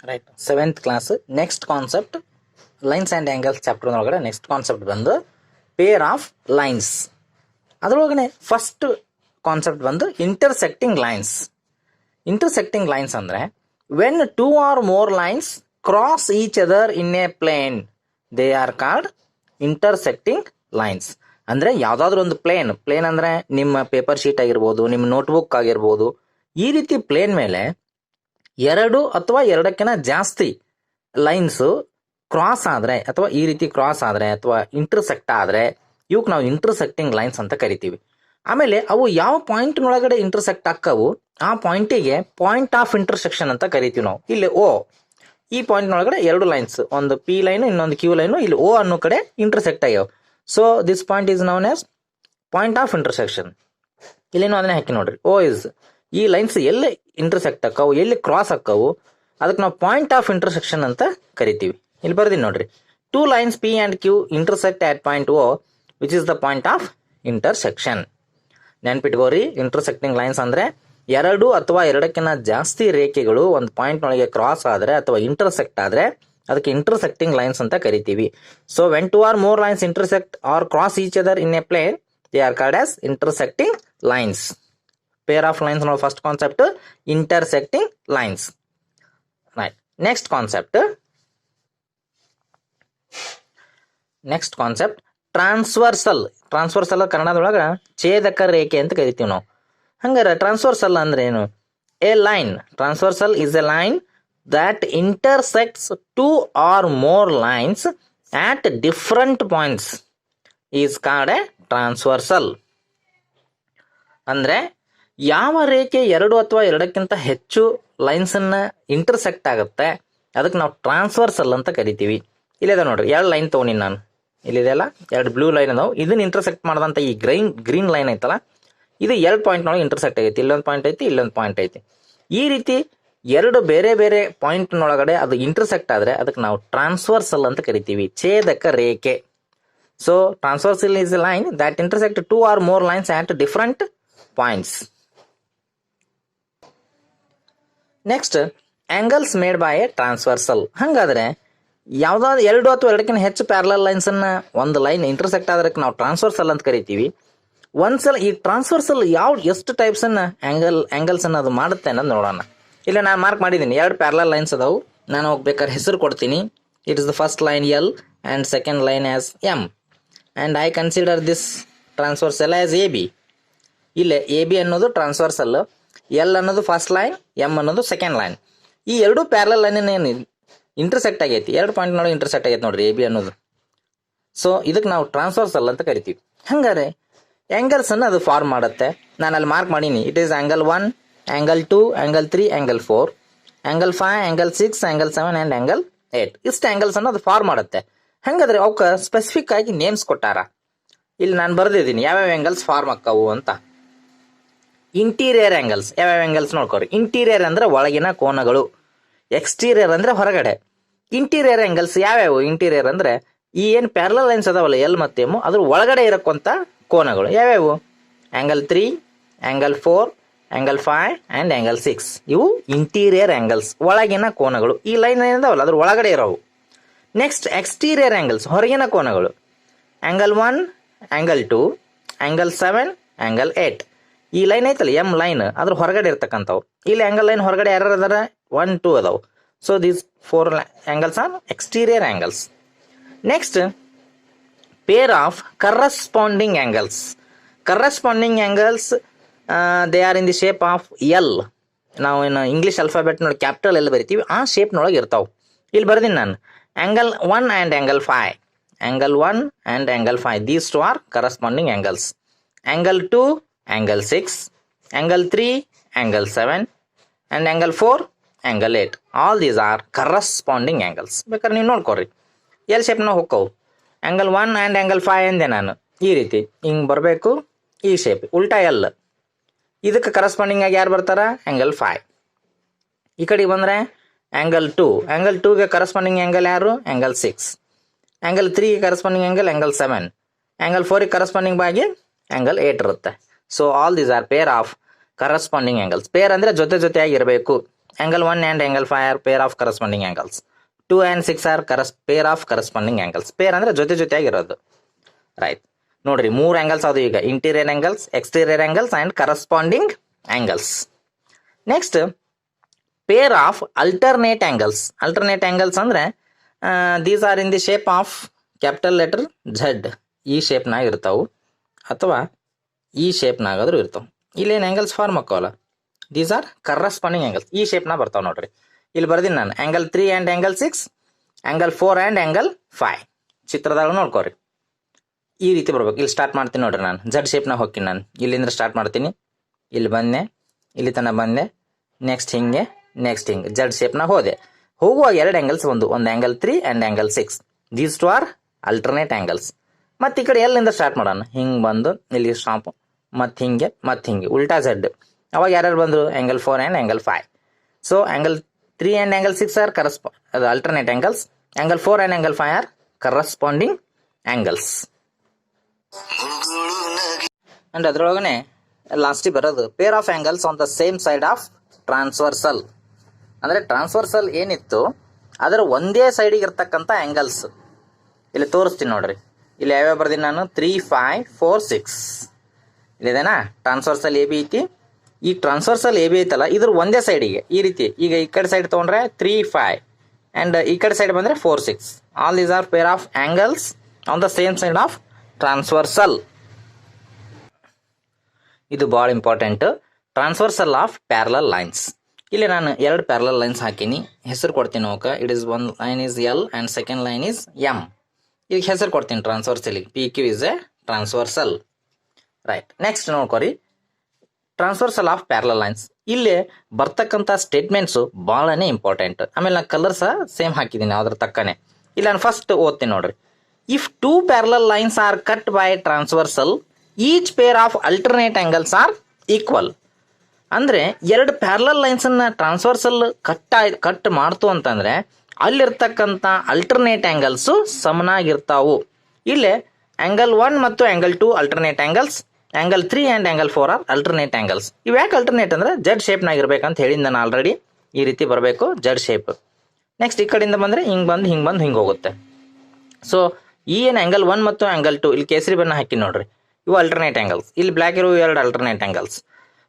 Right 7th class next concept lines and angles chapter ಒಳಗಡೆ next concept ಬಂದು pair of lines. ಅದರೊಳಗಡೆ first concept ಬಂದು intersecting lines. Intersecting lines ಅಂದರೆ when 2 or more lines cross each other in a plane they are called intersecting lines. ಅಂದರೆ ಯಾವುದಾದ್ರೂ ಒಂದು plane ಅಂದರೆ ನಿಮ್ಮ ಪೇಪರ್ ಶೀಟ್ ಆಗಿರ್ಬೋದು, ನಿಮ್ಮ ನೋಟ್ಬುಕ್ ಆಗಿರ್ಬೋದು, ಈ ರೀತಿ ಪ್ಲೇನ್ ಮೇಲೆ ಎರಡು ಅಥವಾ ಎರಡಕ್ಕಿಂತ ಜಾಸ್ತಿ ಲೈನ್ಸು ಕ್ರಾಸ್ ಆದರೆ ಅಥವಾ ಈ ರೀತಿ ಕ್ರಾಸ್ ಆದರೆ ಅಥವಾ ಇಂಟರ್ಸೆಕ್ಟ್ ಆದರೆ ಇವಕ್ಕೆ ನಾವು ಇಂಟರ್ಸೆಕ್ಟಿಂಗ್ ಲೈನ್ಸ್ ಅಂತ ಕರಿತೀವಿ. ಆಮೇಲೆ ಅವು ಯಾವ ಪಾಯಿಂಟ್ನೊಳಗಡೆ ಇಂಟರ್ಸೆಕ್ಟ್ ಆಕ್ಕವು ಆ ಪಾಯಿಂಟಿಗೆ ಪಾಯಿಂಟ್ ಆಫ್ ಇಂಟರ್ಸೆಕ್ಷನ್ ಅಂತ ಕರಿತೀವಿ ನಾವು. ಇಲ್ಲಿ ಓ, ಈ ಪಾಯಿಂಟ್ನೊಳಗಡೆ ಎರಡು ಲೈನ್ಸ್, ಒಂದು ಪಿ ಲೈನು ಇನ್ನೊಂದು ಕ್ಯೂ ಲೈನು ಇಲ್ಲಿ ಓ ಅನ್ನೋ ಕಡೆ ಇಂಟರ್ಸೆಕ್ಟ್ ಆಗ್ಯಾವ. So this point is known as point of intersection. ಇಲ್ಲೇನು ಅದನ್ನೇ ಹಾಕಿ ನೋಡ್ರಿ, ಓ ಇಸ್ ಈ ಲೈನ್ಸ್ ಎಲ್ಲಿ ಇಂಟರ್ಸೆಕ್ಟ್ ಆಕ್ಕವು, ಎಲ್ಲಿ ಕ್ರಾಸ್ ಆಕ್ಕವು, ಅದಕ್ಕೆ ನಾವು ಪಾಯಿಂಟ್ ಆಫ್ ಇಂಟರ್ಸೆಕ್ಷನ್ ಅಂತ ಕರಿತೀವಿ. ಇಲ್ಲಿ ಬರ್ದೀನಿ ನೋಡ್ರಿ, 2 lines P and Q intersect at point O which is the point of intersection. ನೆನ್ಪಿಟ್ಕೋರಿ, ಇಂಟರ್ಸೆಕ್ಟಿಂಗ್ ಲೈನ್ಸ್ ಅಂದ್ರೆ ಎರಡು ಅಥವಾ ಎರಡಕ್ಕಿಂತ ಜಾಸ್ತಿ ರೇಖೆಗಳು ಒಂದು ಪಾಯಿಂಟ್ನೊಳಗೆ ಕ್ರಾಸ್ ಆದರೆ ಅಥವಾ ಇಂಟರ್ಸೆಕ್ಟ್ ಆದರೆ ಅದಕ್ಕೆ ಇಂಟರ್ಸೆಕ್ಟಿಂಗ್ ಲೈನ್ಸ್ ಅಂತ ಕರಿತೀವಿ. So when 2 or more lines intersect or cross each other in a plane they are called as intersecting lines. Pair of lines ನಾವು first concept intersecting lines. Right, next concept transversal. Transversal ಕನ್ನಡದೊಳಗೆ ಛೇದಕ ರೇಖೆ ಅಂತ ಕರಿತೀವಿ ನಾವು. ಹಂಗಾರೆ transversal ಅಂದ್ರೆ ಏನು? A line, transversal is a line that intersects 2 or more lines at different points is called a transversal. ಅಂದ್ರೆ ಯಾವ ರೇಖೆ ಎರಡು ಅಥವಾ ಎರಡಕ್ಕಿಂತ ಹೆಚ್ಚು ಲೈನ್ಸ್ ಅನ್ನ ಇಂಟರ್ಸೆಕ್ಟ್ ಆಗುತ್ತೆ ಅದಕ್ಕೆ ನಾವು ಟ್ರಾನ್ಸ್ವರ್ಸಲ್ ಅಂತ ಕರಿತೀವಿ. ಇಲ್ಲಿದೆ ನೋಡ್ರಿ, ಎರಡು ಲೈನ್ ತಗೊಂಡಿನಿ ನಾನು, ಇಲ್ಲಿದೆಲ್ಲ ಎರಡು ಬ್ಲೂ ಲೈನ್ ಅದಾವು. ಇದನ್ನ ಇಂಟರ್ಸೆಕ್ಟ್ ಮಾಡದಂತ ಈ ಗ್ರೀನ್ ಲೈನ್ ಐತಲ್ಲ, ಇದು ಎರಡು ಪಾಯಿಂಟ್ನೊಳಗೆ ಇಂಟರ್ಸೆಕ್ಟ್ ಆಗೈತಿ. ಇಲ್ಲೊಂದು ಪಾಯಿಂಟ್ ಐತಿ, ಇಲ್ಲೊಂದು ಪಾಯಿಂಟ್ ಐತಿ. ಈ ರೀತಿ ಎರಡು ಬೇರೆ ಬೇರೆ ಪಾಯಿಂಟ್ನೊಳಗಡೆ ಅದು ಇಂಟರ್ಸೆಕ್ಟ್ ಆದರೆ ಅದಕ್ಕೆ ನಾವು ಟ್ರಾನ್ಸ್ವರ್ಸಲ್ ಅಂತ ಕರಿತೀವಿ, ಛೇದಕ ರೇಖೆ. So transversal is a line that intersect 2 or more lines at different points. Next, angles made by a transversal. ಹಂಗಾದ್ರೆ ಯಾವ್ದಾದ್ರು ಎರಡು ಅಥವಾ ಎರಡಕ್ಕಿಂತ ಹೆಚ್ಚು ಪ್ಯಾರಲಲ್ ಲೈನ್ಸ್ ಅನ್ನ ಒಂದು ಲೈನ್ ಇಂಟರ್ಸೆಕ್ಟ್ ಆದ್ರಕ್ಕೆ ನಾವು ಟ್ರಾನ್ಸ್ವರ್ಸಲ್ ಅಂತ ಕರಿತೀವಿ. ಒಂದ್ಸಲ ಈ ಟ್ರಾನ್ಸ್ವರ್ಸಲ್ ಎಷ್ಟು ಟೈಪ್ಸ್ ಅನ್ನ ಆಂಗಲ್ಸ್ ಅನ್ನ ಅದು ಮಾಡುತ್ತೆ ಅನ್ನೋದು ನೋಡೋಣ. ಇಲ್ಲ, ನಾನು ಮಾರ್ಕ್ ಮಾಡಿದ್ದೀನಿ, ಎರಡು ಪ್ಯಾರಲಲ್ ಲೈನ್ಸ್ ಅದಾವು. ನಾನು ಹೋಗ್ಬೇಕಾದ್ರೆ ಹೆಸರು ಕೊಡ್ತೀನಿ. It is the first line L and second line as M and I consider this transversal as A B. ಇಲ್ಲೇ ಎ ಬಿ ಅನ್ನೋದು ಟ್ರಾನ್ಸ್ವರ್ಸಲ್, ಎಲ್ ಅನ್ನೋದು ಫಸ್ಟ್ ಲೈನ್, ಎಮ್ ಅನ್ನೋದು ಸೆಕೆಂಡ್ ಲೈನ್. ಈ ಎರಡು ಪ್ಯಾರಲಲ್ ಲೈನ್ ಏನು ಇಂಟರ್ಸೆಕ್ಟ್ ಆಗೈತಿ, ಎರಡು ಪಾಯಿಂಟ್ನೊಳಗೆ intersect ಆಗೈತಿ ನೋಡ್ರಿ, ಎ ಬಿ ಅನ್ನೋದು. ಸೊ ಇದಕ್ಕೆ ನಾವು ಟ್ರಾನ್ಸ್ವರ್ಸಲ್ ಅಂತ ಕರಿತೀವಿ. ಹಂಗಾರೆ ಆ್ಯಂಗಲ್ಸ್ ಅನ್ನು ಅದು ಫಾರ್ಮ್ ಮಾಡುತ್ತೆ. ನಾನು ಅಲ್ಲಿ ಮಾರ್ಕ್ ಮಾಡೀನಿ, it is angle 1, angle 2, angle 3, angle 4, angle 5, angle 6, angle 7 and angle 8. ಇಷ್ಟು ಆಂಗಲ್ಸ್ ಅನ್ನು ಅದು ಫಾರ್ಮ್ ಮಾಡುತ್ತೆ. ಹಂಗಾದ್ರೆ ಅವಕ್ಕೆ ಸ್ಪೆಸಿಫಿಕ್ ಆಗಿ ನೇಮ್ಸ್ ಕೊಟ್ಟಾರ. ಇಲ್ಲಿ ನಾನು ಬರೆದಿದ್ದೀನಿ ಯಾವ್ಯಾವ ಆಂಗಲ್ಸ್ ಫಾರ್ಮ್ ಆಕ್ಕವು ಅಂತ. ಇಂಟೀರಿಯರ್ ಆಂಗಲ್ಸ್, ಯಾವ್ಯಾವ ಆಂಗಲ್ಸ್ ನೋಡ್ಕೋರಿ. ಇಂಟೀರಿಯರ್ ಅಂದ್ರೆ ಒಳಗಿನ ಕೋನಗಳು, ಎಕ್ಸ್ಟೀರಿಯರ್ ಅಂದ್ರೆ ಹೊರಗಡೆ. ಇಂಟೀರಿಯರ್ ಆಂಗಲ್ಸ್ ಯಾವ್ಯಾವು? ಇಂಟೀರಿಯರ್ ಅಂದ್ರೆ ಈ ಏನು ಪ್ಯಾರಲಲ್ ಲೈನ್ಸ್ ಅದಾವಲ್ಲ ಎಲ್ ಮತ್ತೆ ಎಮ್, ಅದ್ರ ಒಳಗಡೆ ಇರಕ್ಕಂತ ಕೋನಗಳು ಯಾವ್ಯಾವು? Angle 3, angle 4, angle 5 and angle 6. ಇವು ಇಂಟೀರಿಯರ್ ಆಂಗಲ್ಸ್, ಒಳಗಿನ ಕೋನಗಳು. ಈ ಲೈನ್ ಏನಿದಾವಲ್ಲ ಅದ್ರ ಒಳಗಡೆ ಇರೋವು. ನೆಕ್ಸ್ಟ್ ಎಕ್ಸ್ಟೀರಿಯರ್ ಆಂಗಲ್ಸ್, ಹೊರಗಿನ ಕೋನಗಳು. Angle 1, angle 2, angle 7, angle 8. ಈ ಲೈನ್ ಐತಲ್ಲ ಎಮ್ ಲೈನ್, ಅದ್ರ ಹೊರಗಡೆ ಇರ್ತಕ್ಕಂಥವು. ಇಲ್ಲಿ ಆಂಗಲ್ ಲೈನ್ ಹೊರಗಡೆ ಯಾರು ಅದಾರ? 1, 2 ಅದಾವು. So these 4 angles are exterior angles. Next, pair of corresponding angles. Corresponding angles, they are in the shape of L. ನಾವು ಇನ್ನು ಇಂಗ್ಲೀಷ್ ಅಲ್ಫಾಬೆಟ್ ನೋಡಿ ಕ್ಯಾಪಿಟಲ್ ಎಲ್ಲಿ ಬರಿತೀವಿ ಆ ಶೇಪ್ನೊಳಗೆ ಇರ್ತಾವೆ. ಇಲ್ಲಿ ಬರ್ದೀನಿ ನಾನು, angle 1 and angle 5. Angle 1 and angle 5, these 2 are corresponding angles. Angle 2, angle 6, angle 3, angle 7 and angle 4, angle 8. All these are corresponding angles. ಬೇಕಾದ್ರೆ ನೀವು ನೋಡ್ಕೊರಿ ಎಲ್ ಶೇಪ್ನಾಗ ಹೋಕ್ಕವು. ಆಂಗಲ್ 1 ಆ್ಯಂಡ್ ಆಂಗಲ್ 5 ಅಂದೆ ನಾನು, ಈ ರೀತಿ ಹಿಂಗೆ ಬರಬೇಕು, ಈ ಶೇಪ್ ಉಲ್ಟಾ ಎಲ್. ಇದಕ್ಕೆ ಕರಸ್ಪಾಂಡಿಂಗ್ ಆಗಿ ಯಾರು ಬರ್ತಾರ? ಆಂಗಲ್ 5. ಈ ಕಡೆ ಬಂದರೆ ಆಂಗಲ್ 2, ಆಂಗಲ್ 2ಗೆ ಕರಸ್ಪಾಂಡಿಂಗ್ ಆಂಗಲ್ ಯಾರು? ಆಂಗಲ್ 6. ಆಂಗಲ್ 3ಗೆ ಕರಸ್ಪಾಂಡಿಂಗ್ ಆಂಗಲ್ ಆಂಗಲ್ 7. ಆಂಗಲ್ 4ಗೆ ಕರಸ್ಪಾಂಡಿಂಗ್ ಬಾಗಿ ಆಂಗಲ್ 8 ಇರುತ್ತೆ. So all these are pair of corresponding angles. Pair ಅಂದರೆ ಜೊತೆಯಾಗಿ ಇರಬೇಕು. angle 1 and angle 5 are pair of corresponding angles. 2 and 6 are pair of corresponding angles. Pair ಅಂದ್ರೆ ಜೊತೆಯಾಗಿರೋದು. Right, ನೋಡ್ರಿ 3 angles ಅದು ಈಗ interior angles, exterior angles and corresponding angles. Next, pair of alternate angles. Alternate angles ಅಂದ್ರೆ these are in the shape of capital letter Z. ಈ ಶೇಪ್ನಾಗ ಇರ್ತಾವು ಅಥವಾ ಈ ಶೇಪ್ನಾಗಾದ್ರೂ ಇರ್ತಾವ. ಇಲ್ಲೇನು ಆ್ಯಂಗಲ್ಸ್ ಫಾರ್ಮ್ ಹಾಕೋಲ್ಲ, ದೀಸ್ ಆರ್ ಕರಸ್ಪಾಂಡಿಂಗ್ ಆ್ಯಂಗಲ್ಸ್. ಈ ಶೇಪ್ನ ಬರ್ತಾವೆ ನೋಡ್ರಿ. ಇಲ್ಲಿ ಬರ್ದೀನಿ ನಾನು angle 3 and angle 6, angle 4 and angle 5. ಚಿತ್ರದಾಗ ನೋಡ್ಕೋರಿ, ಈ ರೀತಿ ಬರ್ಬೇಕು. ಇಲ್ಲಿ ಸ್ಟಾರ್ಟ್ ಮಾಡ್ತೀನಿ ನೋಡ್ರಿ, ನಾನು ಜಡ್ ಶೇಪ್ನಾಗ ಹೋಗ್ತೀನಿ. ನಾನು ಇಲ್ಲಿಂದ ಸ್ಟಾರ್ಟ್ ಮಾಡ್ತೀನಿ, ಇಲ್ಲಿ ಬಂದೆ, ಇಲ್ಲಿ ತನಕ ಬಂದೆ, ನೆಕ್ಸ್ಟ್ ಹಿಂಗೆ ಜಡ್ ಶೇಪ್ನಾಗ ಹೋದೆ. ಹೋಗುವಾಗ 2 ಆ್ಯಂಗಲ್ಸ್ ಒಂದು angle 3 and angle 6. These two are alternate angles. ಮತ್ತು ಈ ಕಡೆ ಎಲ್ಲಿಂದ ಸ್ಟಾರ್ಟ್ ಮಾಡೋಣ, ಹಿಂಗೆ ಬಂದು ಇಲ್ಲಿ ಸ್ಟಾಪ್, ಮತ್ತು ಹಿಂಗೆ ಉಲ್ಟಾ ಜಡ್. ಅವಾಗ ಯಾರ್ಯಾರು ಬಂದರು, angle 4 and angle 5. So angle 3 and angle 6 are ಅದು alternate angles. Angle 4 and angle 5 are corresponding angles. And ಅದರೊಳಗನೆ ಲಾಸ್ಟಿಗೆ ಬರೋದು pair of angles on the same side of transversal. ಅಂದರೆ ಟ್ರಾನ್ಸ್ವರ್ಸಲ್ ಏನಿತ್ತು ಅದರ ಒಂದೇ ಸೈಡಿಗೆ ಇರ್ತಕ್ಕಂಥ ಆ್ಯಂಗಲ್ಸ್ ಇಲ್ಲಿ ತೋರಿಸ್ತೀನಿ ನೋಡ್ರಿ. ಇಲ್ಲಿ ಯಾವ್ಯಾವ ಬರ್ದೀನಿ ನಾನು, 3, 5, 4, 6 ಇಲ್ಲಿದೇನಾ. ಟ್ರಾನ್ಸ್ವರ್ಸಲ್ ಎ ಬಿ ಐತಿ. ಈ ಟ್ರಾನ್ಸ್ವರ್ಸಲ್ ಎ ಬಿ ಐತಲ್ಲ, ಇದ್ರ ಒಂದೇ ಸೈಡಿಗೆ ಈ ರೀತಿ. ಈಗ ಈ ಕಡೆ ಸೈಡ್ ತೊಗೊಂಡ್ರೆ 3, 5 ಆ್ಯಂಡ್ ಈ ಕಡೆ ಸೈಡ್ ಬಂದರೆ 4, 6. All these are pair of angles on the same side of transversal. ಇದು ಭಾಳ important. Transversal of parallel lines. ಇಲ್ಲಿ ನಾನು 2 ಪ್ಯಾರಲಲ್ ಲೈನ್ಸ್ ಹಾಕೀನಿ, ಹೆಸರು ಕೊಡ್ತೀನಿ ಅವಕ್ಕೆ. It is one line is L and second line is M. ಈಗ ಹೆಸರು ಕೊಡ್ತೀನಿ ಟ್ರಾನ್ಸ್ವರ್ಸಲಿಗೆ. P Q is a transversal. Right, next ನೋಡ್ಕೊರಿ ಟ್ರಾನ್ಸ್ವರ್ಸಲ್ ಆಫ್ ಪ್ಯಾರಲಲ್ ಲೈನ್ಸ್. ಇಲ್ಲಿ ಬರ್ತಕ್ಕಂಥ ಸ್ಟೇಟ್ಮೆಂಟ್ಸು ಭಾಳನೇ ಇಂಪಾರ್ಟೆಂಟ್. ಆಮೇಲೆ ನಾನು ಕಲರ್ ಸಹ ಸೇಮ್ ಹಾಕಿದ್ದೀನಿ ಅದ್ರ ತಕ್ಕನೆ. ಇಲ್ಲಿ ನಾನು ಫಸ್ಟ್ ಓದ್ತೀನಿ ನೋಡ್ರಿ. If 2 parallel lines are cut by transversal, each pair of alternate angles are equal. ಅಂದರೆ 2 ಪ್ಯಾರಲಲ್ ಲೈನ್ಸನ್ನು ಟ್ರಾನ್ಸ್ವರ್ಸಲ್ ಕಟ್ ಮಾಡ್ತು ಅಂತಂದರೆ ಅಲ್ಲಿರ್ತಕ್ಕಂಥ ಅಲ್ಟರ್ನೇಟ್ ಆ್ಯಂಗಲ್ಸು ಸಮನಾಗಿರ್ತಾವು. ಇಲ್ಲೇ ಆ್ಯಂಗಲ್ 1 ಮತ್ತು angle 2 alternate angles, angle 3 and angle 4 are alternate angles. ಇವು ಯಾಕೆ ಅಲ್ಟರ್ನೇಟ್ ಅಂದರೆ ಜಡ್ ಶೇಪ್ನಾಗ ಇರ್ಬೇಕಂತ ಹೇಳಿದ್ದು ನಾನು ಆಲ್ರೆಡಿ. ಈ ರೀತಿ ಬರಬೇಕು ಜಡ್ ಶೇಪ್. ನೆಕ್ಸ್ಟ್ ಈ ಕಡೆಯಿಂದ ಬಂದರೆ ಹಿಂಗೆ ಹೋಗುತ್ತೆ. ಸೊ ಈ ಏನು ಆ್ಯಂಗಲ್ 1 ಮತ್ತು ಆ್ಯಂಗಲ್ 2 ಇಲ್ಲಿ ಕೇಸರಿ ಬಣ್ಣ ಹಾಕಿ ನೋಡ್ರಿ, ಇವು ಅಲ್ಟರ್ನೇಟ್ ಆ್ಯಂಗಲ್ಸ್. ಇಲ್ಲಿ ಬ್ಲ್ಯಾಕ್ ಇರೋ 2 ಅಲ್ಟರ್ನೇಟ್ ಆ್ಯಂಗಲ್ಸ್.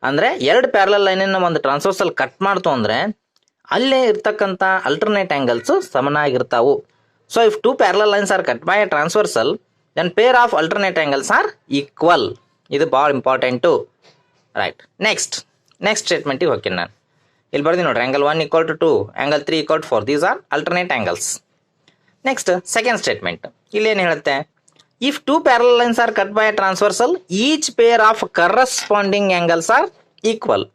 ಅಂದರೆ 2 ಪ್ಯಾರಲಲ್ ಲೈನನ್ನು ಒಂದು ಟ್ರಾನ್ಸ್ವರ್ಸಲ್ ಕಟ್ ಮಾಡ್ತು ಅಂದರೆ ಅಲ್ಲೇ ಇರ್ತಕ್ಕಂಥ ಅಲ್ಟರ್ನೇಟ್ ಆ್ಯಂಗಲ್ಸು ಸಮನಾಗಿರ್ತಾವು. So if 2 parallel lines are cut by a transversal, then pair of alternate angles are equal. ಇದು ಭಾಳ ಇಂಪಾರ್ಟೆಂಟು. ರೈಟ್, ನೆಕ್ಸ್ಟ್ ಸ್ಟೇಟ್ಮೆಂಟಿಗೆ ಹೋಗ್ತೀನಿ ನಾನು. ಇಲ್ಲಿ ಬರ್ತೀನಿ ನೋಡ್ರಿ, angle 1 equal to 2, angle 3 equal to 4. These are alternate angles. Next second statement ಇಲ್ಲೇನು ಹೇಳುತ್ತೆ, if 2 parallel lines are cut by a transversal, each pair of corresponding angles are equal.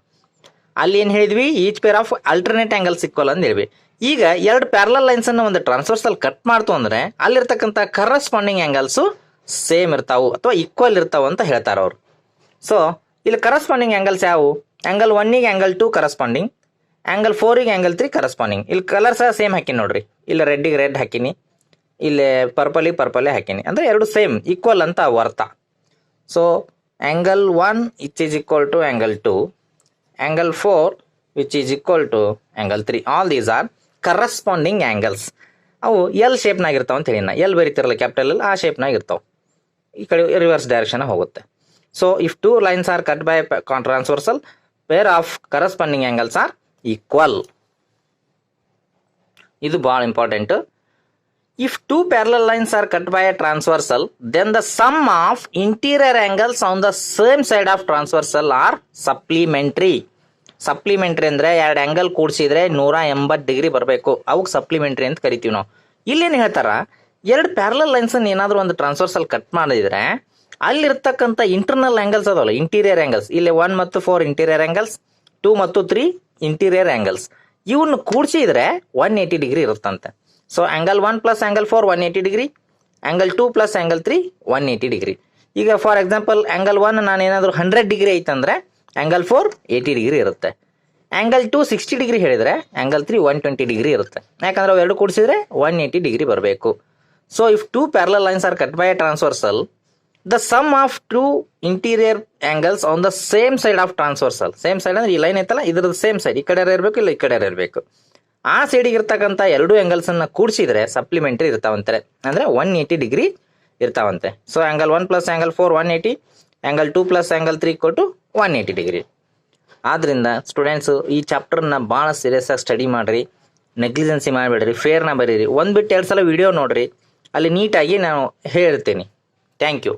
ಅಲ್ಲಿ ಏನು ಹೇಳಿದ್ವಿ, each pair of alternate angles equal ಅಂತ ಹೇಳಿದ್ವಿ. ಈಗ 2 parallel ಲೈನ್ಸನ್ನು ಒಂದು transversal cut ಮಾಡ್ತು ಅಂದರೆ ಅಲ್ಲಿರ್ತಕ್ಕಂಥ ಕರಸ್ಪಾಂಡಿಂಗ್ ಆ್ಯಂಗಲ್ಸು ಸೇಮ್ ಇರ್ತಾವು ಅಥವಾ ಈಕ್ವಲ್ ಇರ್ತಾವೆ ಅಂತ ಹೇಳ್ತಾರೆ ಅವರು. ಸೊ ಇಲ್ಲಿ ಕರಸ್ಪಾಂಡಿಂಗ್ ಆ್ಯಂಗಲ್ಸ್ ಯಾವುವು, ಆ್ಯಂಗಲ್ 1ಗೆ ಆ್ಯಂಗಲ್ 2 ಕರಸ್ಪಾಂಡಿಂಗ್, ಆ್ಯಂಗಲ್ 4ಗೆ ಆ್ಯಂಗಲ್ 3 ಕರಸ್ಪಾಂಡಿಂಗ್. ಇಲ್ಲಿ ಕಲರ್ ಸಹ ಸೇಮ್ ಹಾಕಿನಿ ನೋಡ್ರಿ. ಇಲ್ಲಿ ರೆಡ್ಡಿಗೆ ರೆಡ್ ಹಾಕಿನಿ, ಇಲ್ಲಿ ಪರ್ಪಲೇ ಹಾಕಿನಿ. ಅಂದರೆ 2 ಸೇಮ್ ಈಕ್ವಲ್ ಅಂತ ಅರ್ಥ. So angle 1 which is equal to angle 2, angle 4 which is equal to angle 3. All these are corresponding angles. ಅವು ಎಲ್ ಶೇಪ್ನಾಗ ಇರ್ತಾವೆ ಅಂತ ಹೇಳಿ ನಾ, ಎಲ್ ಬರೀತಿರಲ್ಲ ಕ್ಯಾಪಿಟಲ್ ಎಲ್, ಆ ಶೇಪ್ನಾಗ ಇರ್ತಾವೆ. ಈ ಕಡೆ ರಿವರ್ಸ್ ಡೈರೆಕ್ಷನ್ ಹೋಗುತ್ತೆ. So if 2 lines are cut by transversal, peer of corresponding angles are equal. ಇದು ಭಾಳ important. If 2 parallel lines are cut by a transversal, then the sum of interior angles on the same side of transversal are supplementary. Supplementary ಅಂದರೆ 2 angle ಕೂಡಿಸಿದ್ರೆ 180 degree ಬರಬೇಕು, ಅವಕ್ಕೆ supplementary ಅಂತ ಕರಿತೀವಿ ನಾವು. ಇಲ್ಲೇನು ಹೇಳ್ತಾರ, 2 ಪ್ಯಾರಲಲ್ ಲೈನ್ಸನ್ನು ಏನಾದರೂ ಒಂದು ಟ್ರಾನ್ಸ್ವರ್ಸಲ್ ಕಟ್ ಮಾಡಿದರೆ ಅಲ್ಲಿರ್ತಕ್ಕಂಥ ಇಂಟರ್ನಲ್ ಆ್ಯಂಗಲ್ಸ್ ಅದಲ್ಲ, ಇಂಟೀರಿಯರ್ ಆ್ಯಂಗಲ್ಸ್. ಇಲ್ಲಿ 1 ಮತ್ತು 4 ಇಂಟೀರಿಯರ್ ಆ್ಯಂಗಲ್ಸ್, 2 ಮತ್ತು 3 ಇಂಟೀರಿಯರ್ ಆ್ಯಂಗಲ್ಸ್. ಇವನ್ನು ಕೂಡಿಸಿದ್ರೆ 180 ಡಿಗ್ರಿ ಇರುತ್ತಂತೆ. So angle 1 plus angle 4 180 degree, angle 2 plus angle 3 180 degree. ಈಗ ಫಾರ್ ಎಕ್ಸಾಂಪಲ್ ಆ್ಯಂಗಲ್ 1 ನಾನು ಏನಾದರೂ 100 ಡಿಗ್ರಿ ಐತಂದರೆ ಆ್ಯಂಗಲ್ 4 80 ಡಿಗ್ರಿ ಇರುತ್ತೆ. ಆ್ಯಂಗಲ್ 2 60 ಡಿಗ್ರಿ ಹೇಳಿದರೆ ಆ್ಯಂಗಲ್ 3 120 ಡಿಗ್ರಿ ಇರುತ್ತೆ. ಯಾಕಂದರೆ ಅವೆರಡು ಕೂಡಿಸಿದ್ರೆ 180 ಡಿಗ್ರಿ ಬರಬೇಕು. So if 2 parallel lines are cut by a transversal, the sum of two interior angles on the same side of transversal. Same side ಅಂದ್ರೆ ಈ ಲೈನ್ ಐತಲ್ಲ ಇದ್ರದ್ದು ಸೇಮ್ ಸೈಡ್, ಈ ಕಡೆ ಇರಬೇಕು ಇಲ್ಲ ಈ ಕಡೆ ಇರಬೇಕು. ಆ ಸೈಡಿಗೆ ಇರ್ತಕ್ಕಂಥ ಎರಡು ಆಂಗಲ್ಸ್ ಅನ್ನ ಕೂಡಿಸಿದ್ರೆ ಸಪ್ಲಿಮೆಂಟರಿ ಇರ್ತಾವಂತಾರೆ, ಅಂದ್ರೆ 180 ಡಿಗ್ರಿ ಇರ್ತಾವಂತೆ. So angle 1 plus angle 4 180, angle 2 plus angle 3 ಕೊಟ್ಟು 180 ಡಿಗ್ರಿ. ಆದ್ರಿಂದ ಸ್ಟೂಡೆಂಟ್ಸ್ ಈ ಚಾಪ್ಟರ್ನ ಭಾಳ ಸೀರಿಯಸ್ ಆಗಿ ಸ್ಟಡಿ ಮಾಡ್ರಿ, ನೆಗ್ಲಿಜೆನ್ಸಿ ಮಾಡಿಬಿಡ್ರಿ, ಫೇರ್ನ ಬರೀರಿ. ಒಂದು ಬಿಟ್ಟು 2 ಸಲ ವಿಡಿಯೋ ನೋಡ್ರಿ, ಅಲ್ಲಿ ನೀಟಾಗಿ ನಾನು ಹೇಳ್ತೀನಿ. Thank you.